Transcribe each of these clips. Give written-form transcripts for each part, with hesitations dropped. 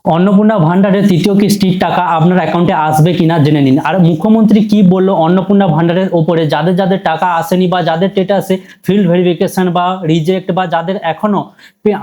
অন্নপূর্ণা ভান্ডারের তৃতীয় কিস্তির টাকা আপনার অ্যাকাউন্টে আসবে কিনা জেনে নিন। আর মুখ্যমন্ত্রী কি বললো অন্নপূর্ণা ভান্ডারের ওপরে, যাদের যাদের টাকা আসেনি বা যাদের স্টেটাসে ফিল্ড ভেরিফিকেশন বা রিজেক্ট বা যাদের এখনো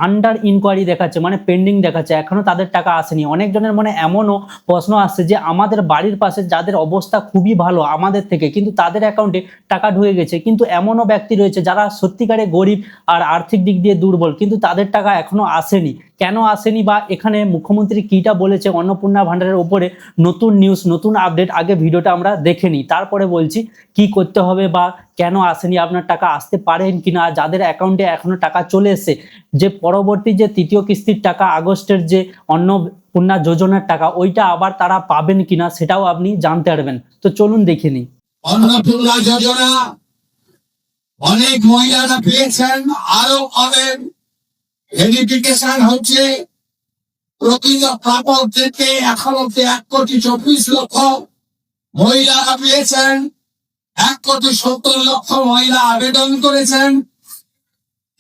আন্ডার ইনকোয়ারি দেখাচ্ছে, মানে পেন্ডিং দেখাচ্ছে, এখনো তাদের টাকা আসেনি। অনেকজনের মনে এমনও প্রশ্ন আসছে যে আমাদের বাড়ির পাশে যাদের অবস্থা খুবই ভালো আমাদের থেকে, কিন্তু তাদের অ্যাকাউন্টে টাকা ঢুকে গেছে, কিন্তু এমনও ব্যক্তি রয়েছে যারা সত্যিকারে গরিব আর আর্থিক দিক দিয়ে দুর্বল, কিন্তু তাদের টাকা এখনো আসেনি। কেন আসেনি বা এখানে মুখ্যমন্ত্রী কিটা বলেছে অন্নপূর্ণা ভান্ডারের উপরে, নতুন নিউজ নতুন আপডেট, আগে ভিডিওটা আমরা দেখে নিই, তারপরে বলছি কি করতে হবে বা কেন আসেনি, আপনার টাকা আসতে পারেন কিনা, যাদের অ্যাকাউন্টে এখনো টাকা চলে এসেছে, যে পরবর্তী যে তৃতীয় কিস্তির টাকা আগস্টের যে অন্নপূর্ণা যোজনার টাকা ওইটা আবার তারা পাবেন কিনা সেটাও আপনি জানতে পারবেন। তো চলুন দেখে নিই। অন্নপূর্ণা যোজনা অনেক মহিলারা পেয়েছেন, আরো পাবেন। ভেরিফিকেশন হচ্ছে, প্রকৃত প্রাপকদেরকে এখন অব্দি 1,24,00,000 মহিলারা পেয়েছেন। 1,70,00,000 মহিলা আবেদন করেছেন।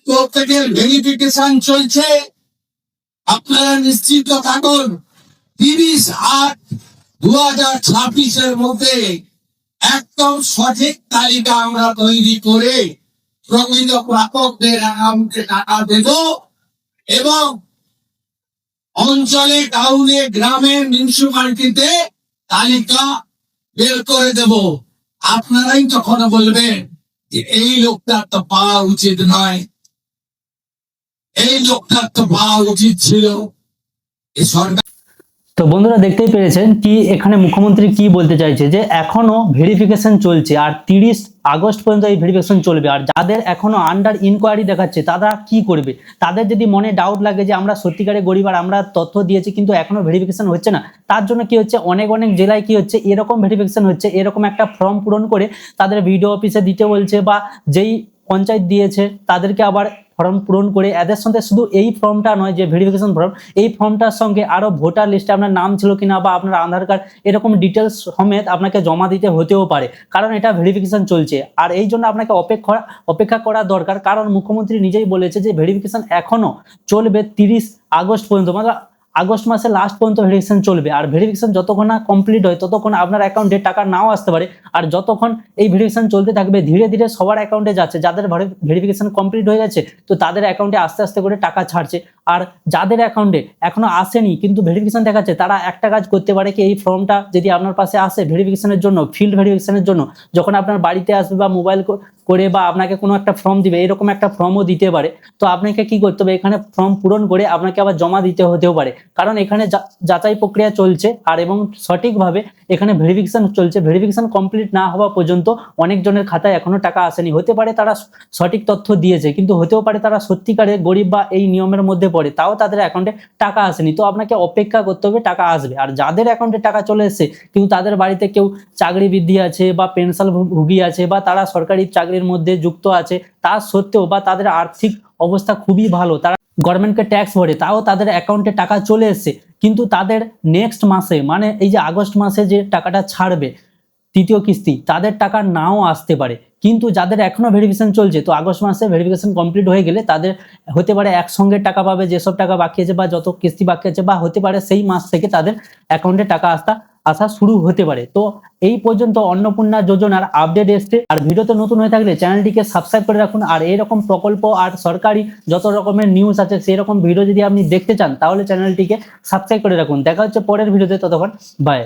প্রত্যেকের ভেরিফিকেশন চলছে। আপনারা নিশ্চিত থাকুন, 30/8/2026 মধ্যে একদম সঠিক তালিকা আমরা তৈরি করে প্রকৃত প্রাপকদের অ্যাকাউন্টে টাকা দেব এবং অঞ্চলে, টাউনে, গ্রামে, মিউনিসিপালিটিতে তালিকা বের করে দেব। আপনারাই তখন বলবেন যে এই লোকটার তো পাওয়া উচিত নয়, এই লোকটার তো পাওয়া উচিত ছিল। এই সরকার তো বন্ধুরা দেখতেই পেরেছেন কি এখানে মুখ্যমন্ত্রী কি বলতে চাইছে, যে এখনো ভেরিফিকেশন চলছে আর 30 আগস্ট পর্যন্ত এই ভেরিফিকেশন চলবে। আর যাদের এখনো আন্ডার ইনকোয়ারি দেখাচ্ছে তারা কি করবে? তাদের যদি মনে ডাউট লাগে যে আমরা সত্যিকারে গরিব আর আমরা তথ্য দিয়েছি কিন্তু এখনো ভেরিফিকেশন হচ্ছে না, তার জন্য কি হচ্ছে, অনেক অনেক জেলায় কি হচ্ছে, এরকম ভেরিফিকেশন হচ্ছে, এরকম একটা ফর্ম পূরণ করে তাদের ভিডিও অফিসে দিতে বলছে, বা যেই পঞ্চায়েত দিয়েছে তাদেরকে আবার ফর্ম পূরণ করে, এদের সঙ্গে শুধু এই ফর্মটা নয় যে ভেরিফিকেশন ফর্ম, এই ফর্মটার সঙ্গে আরো ভোটার লিস্টে আপনার নাম ছিল কিনা বা আপনার আধার কার্ড, এরকম ডিটেলস সমেত আপনাকে জমা দিতে হতেও পারে, কারণ এটা ভেরিফিকেশন চলছে। আর এই জন্য আপনাকে অপেক্ষা করা দরকার, কারণ মুখ্যমন্ত্রী নিজেই বলেছে যে ভেরিফিকেশন এখনো চলবে 30 আগস্ট পর্যন্ত, মানে আগস্ট মাসে লাস্ট পর্যন্ত ভেরিফিকেশন চলবে। আর ভেরিফিকেশন যতক্ষণ না কমপ্লিট হয় ততক্ষণ আপনার অ্যাকাউন্টে টাকা নাও আসতে পারে। আর যতক্ষণ এই ভেরিফিকেশন চলতে থাকবে ধীরে ধীরে সবার অ্যাকাউন্টে যাচ্ছে, যাদের ভেরিফিকেশন কমপ্লিট হয়ে গেছে তো তাদের অ্যাকাউন্টে আস্তে আস্তে করে টাকা ছাড়ছে। আর যাদের অ্যাকাউন্টে এখনো আসেনি কিন্তু ভেরিফিকেশন দেখাচ্ছে, তারা একটা কাজ করতে পারে কি, এই ফর্মটা যদি আপনার পাশে আসে ভেরিফিকেশনের জন্য, ফিল্ড ভেরিফিকেশনের জন্য, যখন আপনার বাড়িতে আসবে বা মোবাইল করে বা আপনাকে কোনো একটা ফর্ম দিবে, এরকম একটা ফর্মও দিতে পারে। তো আপনাকে কি করতে হবে, এখানে ফর্ম পূরণ করে আপনাকে আবার জমা দিতে হতেও পারে, কারণ এখানে যাচাই প্রক্রিয়া চলছে আর এবং সঠিকভাবে এখানে ভেরিফিকেশন চলছে। ভেরিফিকেশন কমপ্লিট না হওয়া পর্যন্ত অনেকজনের খাতায় এখনো টাকা আসেনি। হতে পারে তারা সঠিক তথ্য দিয়েছে, কিন্তু হতেও পারে তারা সত্যিকারে গরিব বা এই নিয়মের মধ্যে পড়ে, তাও তাদের অ্যাকাউন্টে টাকা আসেনি। তো আপনাকে অপেক্ষা করতে হবে, টাকা আসবে। আর যাদের অ্যাকাউন্টে টাকা চলে এসেছে কিন্তু তাদের বাড়িতে কেউ চাকরি বৃদ্ধি আছে বা পেনশন ভুগি আছে বা তারা সরকারি চাকরির মধ্যে যুক্ত আছে, তা সত্ত্বেও বা তাদের আর্থিক অবস্থা খুবই ভালো, তারা গভর্নমেন্টকে ট্যাক্স ভরে, তাও তাদের অ্যাকাউন্টে টাকা চলে এসেছে, কিন্তু তাদের নেক্সট মাসে, মানে এই যে আগস্ট মাসে যে টাকাটা ছাড়বে তৃতীয় কিস্তি, তাদের টাকা নাও আসতে পারে। কিন্তু যাদের এখনো ভেরিফিকেশন চলছে, তো আগস্ট মাসে ভেরিফিকেশন কমপ্লিট হয়ে গেলে তাদের হতে পারে একসঙ্গে টাকা পাবে, যেসব টাকা বাকি আছে বা যত কিস্তি বাকি আছে, বা হতে পারে সেই মাস থেকে তাদের অ্যাকাউন্টে টাকা আসা শুরু হতে পারে। তো এই পর্যন্ত অন্নপূর্ণা যোজনার আপডেট এসছে। আর ভিডিওতে নতুন হয়ে থাকলে চ্যানেলটিকে সাবস্ক্রাইব করে রাখুন। আর এরকম প্রকল্প আর সরকারি যত রকমের নিউজ আছে সেই রকম ভিডিও যদি আপনি দেখতে চান তাহলে চ্যানেলটিকে সাবস্ক্রাইব করে রাখুন। দেখা হচ্ছে পরের ভিডিওতে, ততক্ষণ বাই।